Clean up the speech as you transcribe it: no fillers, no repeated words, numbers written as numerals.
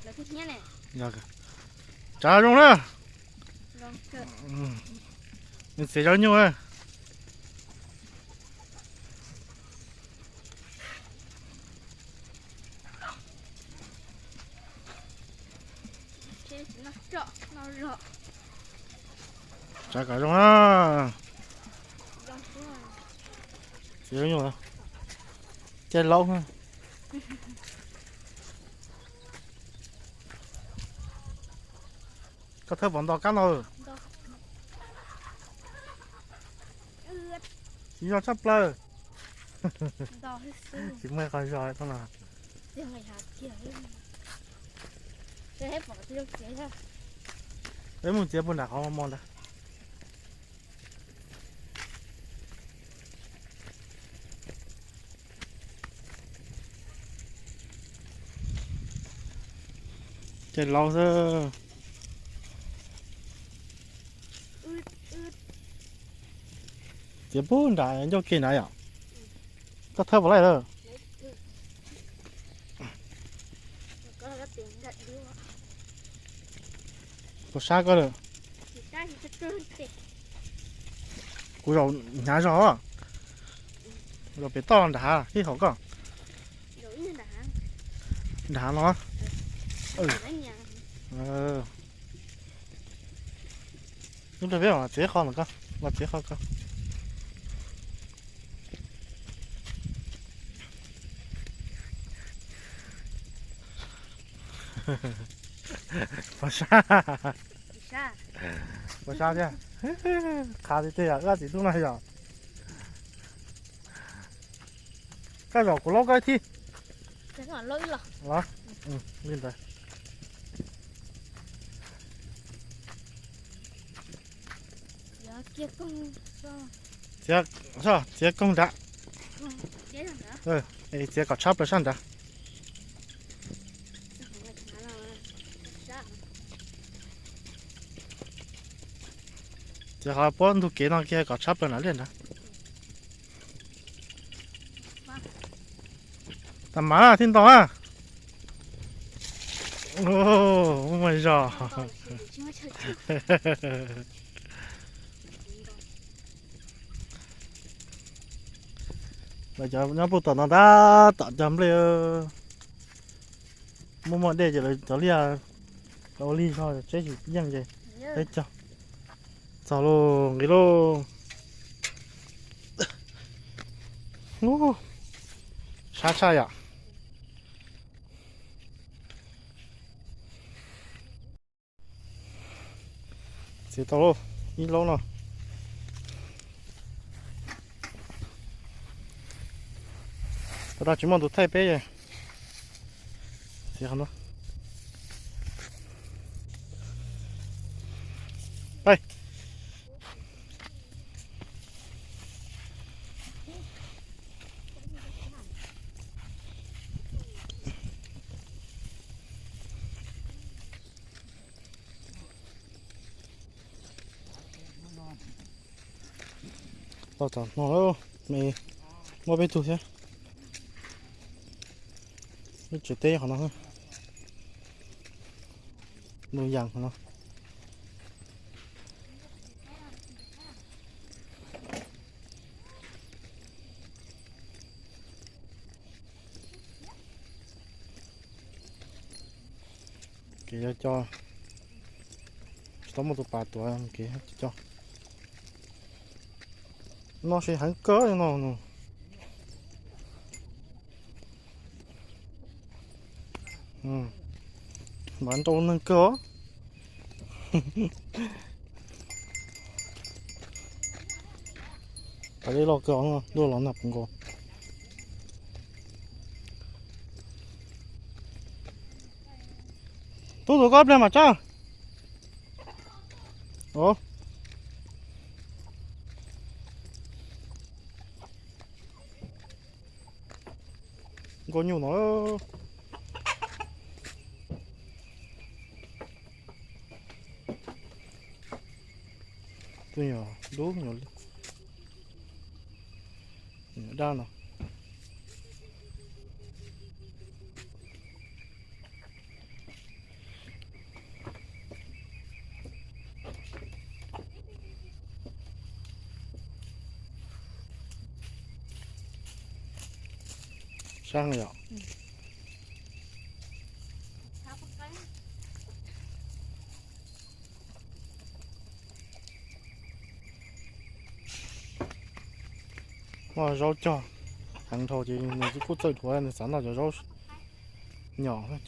là thích nhá này. Dạ kìa. Trả rong đó. Rong cơ. Mình sẽ cho nhiều á. Thế nó rõ. Trả cả rong á. Rong cơ. Sẽ cho nhiều à. Chơi lâu ha. Có thể bọn đỏ cá nào. Chỉ cho chấp lơ. Đỏ hết sư. Chỉ mới coi rồi thôi nào. Tiếng ngày hạt kia hết. Thế hết bỏ tiêu chế ra. Đấy một chiếc buồn đã không mòn đâu. Chơi lâu thôi. Chiếc buồn đã cho kia này à? Có thơ vào lại đâu. Có là tiếng gật đi ạ. Có xa có được. Chỉ ta thì thật trơn tệ. Cú đầu nhá gió à? Rồi bị to đá khi họ có. Đối như đá. Đá nó. Chúng ta biết là chế kho mà con. Là chế kho con. Có xa. Có sao chứ? Khá thì thế à? Cái gì lúc này à? Cái giỏ của nó cái thi. Thế còn lỗi lọ. Đó. Lên đây. Dạ kia công Sao? Chế công đã. chế làm đó. Chế có chắp rồi sang đã. Chế họ bốn thu kế nó kia có chắp rồi nó lên đó. Tầm má thiên to à? Oh my god. Bây giờ nó bút nó đã tạo chấm lên. Mua món để cho lia đâu ly thôi chế chỉ nhang gì. Đấy cho. Sao luôn cái lô. Xa xa à? Chỉ tao luôn, đi lâu nào. Tao chỉ mong tụi thay bé vậy. Chỉ không đâu. Đây. Tao chọn nó đâu, mày mua bên tụi thế. Nó chỉ tê hả nó hơn. Nuôi dàng hả nó. Kìa cho một tụi bà tuổi kìa cho nó sẽ hẳn cớ nó bạn tôi nâng cớ ở đây lo cớ nó đua nó nạp cũng tôi tụi con lên mà cha ồ có nhiều nó tôi nhỏ đố nhỏ đau nào sang rồi. Tháo bớt cái. Wow, rau cho. Hàng thầu thì mình cứ cút dậy thua này sáng nào cho rau nhỏ thôi.